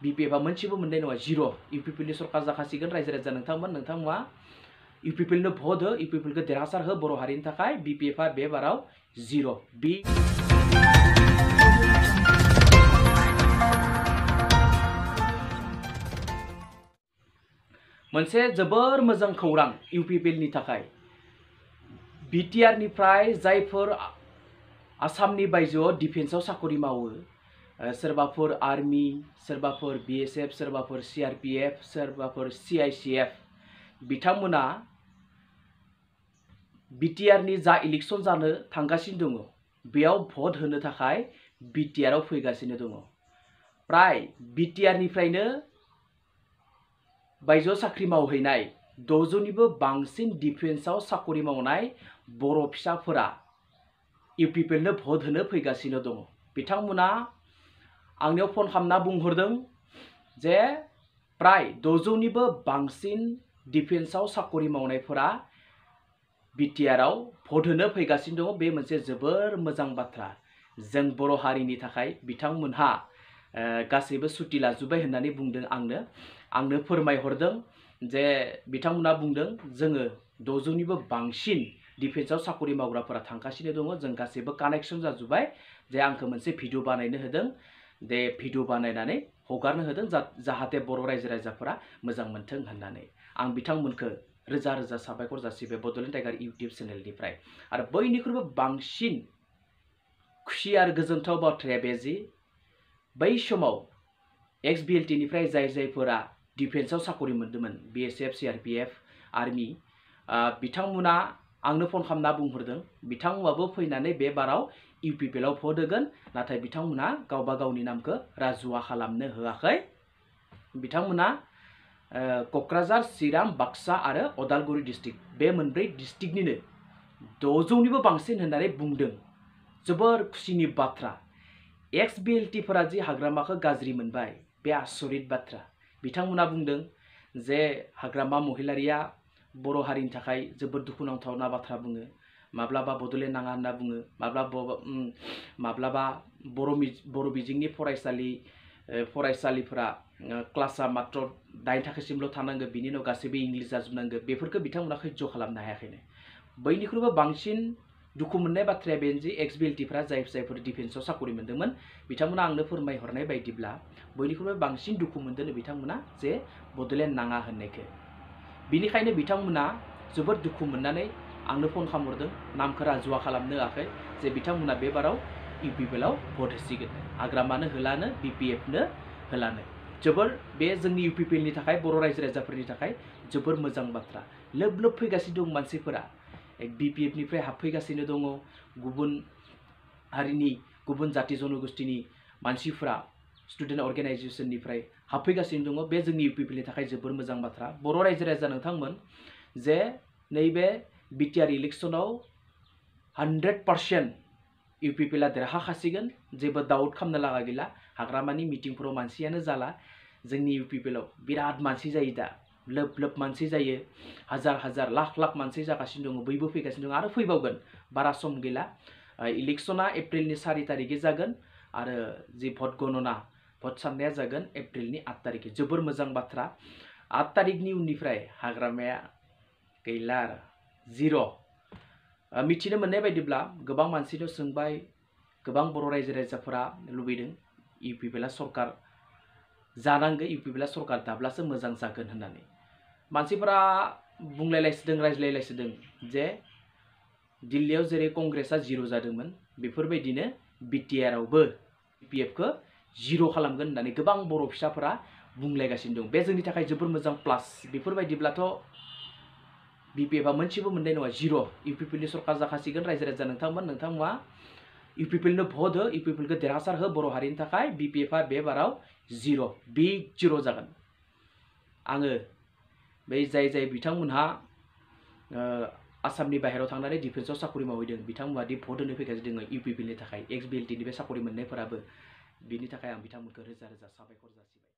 BPF आ मोनसेबो मोननाय नङा जिर' UPPL नि सरकार जाखासिगोन रायजो राजा नोंथांमोना UPPL नो भट हो UPPL खौ देरहासार हो बर' हारिनि थाखाय BPF आ बे बाराव जिर' मोनसे जोबोर मोजां खौरां UPPL नि थाखाय BTR निफ्राय जायफोर आसामनि बायजोआव डिफेन्सआव साखरि मावो सोरबाफोर आर्मी सोरबाफोर BSF सोरबाफोर CRPF सोरबाफोर CICF बिथांमोना BTR नि जा इलेक्शन जानो थांगासिनो दङ बेयाव भट होनो थाखाय BTR आव फैगासिनो दङ प्राय BTR निफ्रायनो बायजोआव साख्रि मावहैनाय 600निबो बांसिन डिफेन्सआव साखरि मावनाय बर' फिसाफोरा UPPL नो भट होनो फैगासिनो दङ बिथांमोना आंनियाव फन खालामना बुंहरदों जे प्राय 600निबो बांसिन डिफेन्सआव साखरि मावनायफोरा BTR आव भट होनो फैगासिनो दङ बे मोनसे जोबोर मोजां बाथ्रा जों बर' हारिनि थाखाय बिथांमोनहा गासैबो सुति लाजुबाय होननानै बुंदों आंनो फोरमायहरदों जे बिथांमोना बुंदों जोङो 600निबो बांसिन डिफेन्सआव साखरि मावग्राफोरा थांगासिनो दङ जों गासैबो कानेक्शन जाजुबाय जे आंखौ मोनसे भिडिअ बानायनो होदों दे भिडिअ बानायनानै हगारनो होदों जाहाथे बर' रायजो राजाफोरा मोजां मोनथों होननानै आं बिथांमोनखौ रोजा रोजा साबायखर जासिबाय बड'लेण्ड टाइगार इउटिउब चेनेलनिफ्राय आरो बयनिख्रुइबो बांसिन खुसि आरो गोजोनथाव बाथ्राया बे जि बै समाव XBLT निफ्राय जायफोरा डिफेन्सआव साखरि मोन्दोंमोन BSF CRPF आर्मी बिथांमोना आंनो फन खालामना बुंहरदों बिथांमोनाबो फैनानै बे बाराव UPPL आव भट होगोन नाथाय बिथांमोना गावबा गावनि नामखौ राजुवा खालामनो होआखै बिथांमोना क'क्राझार चिरां बाक्सा आरो अदालगुरि डिस्ट्रिक्ट बे मोनब्रै डिस्ट्रिक्टनिनो 600निबो बांसिन होननानै बुंदों जोबोर खुसिनि बाथ्रा XBLT फोरा जि हाग्रामाखौ गाज्रि मोनबाय बे आसरित बाथ्रा बिथांमोना बुंदों जे हाग्रामा महिलारिया बर' हारिनि थाखाय जोबोद दुखुनांथावना बाथ्रा बुङो माब्लाबा बड'लेण्ड नाङा होनना बुङो माब्लाबा बर' बिजोंनि फरायसालिफोरा क्लासा मात्र 9 थाखोसिमल' थानांगौ बिनि उनाव गासैबो इंलिस जाजोबनांगौ बेफोरखौ बिथांमोना सैज्य खालामनो हायाखैनो बयनिख्रुइबो बांसिन दुखु मोननाय बाथ्राया बेनो जे XBLTफ्रा जायफोर डिफेन्सआव साखरि मोन्दोंमोन बिथांमोना आंनो फोरमायहरनाय बायदिब्ला बयनिख्रुइबो बांसिन दुखु मोनदों बिथांमोना जे बड'लेण्ड नाङा होननायखौ बिनिखायनो बिथांमोना जोबोद दुखु मोननानै आंनो फन खालामहरदों नामखौ राजुवा खालामनो होआखै जे बिथांमोना बे बाराव UPPL आव भट होसिगोन हाग्रामानो होलानो BPF नो होलानो जोबोर बे जोंनि UPPL नि थाखाय बर' रायजो राजाफोरनि थाखाय जोबोर मोजां बाथ्रा लोब लोब फैगासिनो दं मानसिफोरा BPF निफ्राय हाबफैगासिनो दङ गुबुन हारिनि गुबुन जाति जनगोष्ठीनि मानसिफोरा स्टुडेन्ट अर्गेनाइजेशननिफ्राय हाबफैगासिनो दङ बे जोंनि UPPL नि थाखाय जोबोर मोजां बाथ्रा बर' रायजो राजा नोंथांमोन जे नैबे BTR इलेक्शनाव 100% UPPL आ देरहाखासिगोन जेबो डाउट खालामनो लागा गैला हाग्रामानि मिटिंफोराव मानसियानो जाला जोंनि UPPL आव बिराद मानसि जायो दा लोब लोब मानसि जायो हाजार लाख लाख मानसि जागासिनो दङ बयबो फैगासिनो दङ आरो फैबावगोन बारा सम गैला इलेक्शना एप्रिलनि 4 तारिखै जागोन आरो जि भट गणना भट साननाया जागोन एप्रिलनि 8 तारिखै जोबोर मोजां बाथ्रा 8 तारिखनि उननिफ्राय हाग्रामाया गैला जिर' मिथिनो मोननाय बायदिब्ला गोबां मानसिनाव सोंबाय गोबां बर' रायजो राजाफोरा लुबैदों UPPL आ सरकार जानांगौ UPPL आ सरकार दाब्लासो मोजां जागोन होननानै मानसिफोरा बुंलायलायसोदों रायज्लायलायसोदों जे दिल्लीयाव जेरै कंग्रेसआ जिर' जादोंमोन बेफोरबायदिनो BTR आवबो BPF खौ जिर' खालामगोन होननानै गोबां बर' फिसाफोरा बुंलायगासिनो दं बे जोंनि थाखाय जोबोर मोजां प्लास बेफोरबायदिब्लाथ' BPF आ मोनसेबो मोननाय नङा जिर' UPPL नि सरकार जाखासिगोन रायजो राजा नोंथांमोना UPPL नो भट हो UPPL खौ देरहासार हो बर' हारिनि थाखाय BPF आ बे बाराव जिर' बिग जिर' जागोन आङो बै जाय बिथांमोनहा आसामनि बाहेरायाव थांनानै डिफेन्सआव साखरि मावहैदों बिथांमोना दि भट होनो फैगासिनो दङ UPPL नि थाखाय XBLT नि बे साखरि मोननायफोराबो बिनि थाखाय आं बिथांमोनखौ रोजा रोजा साबायखर जासिबाय।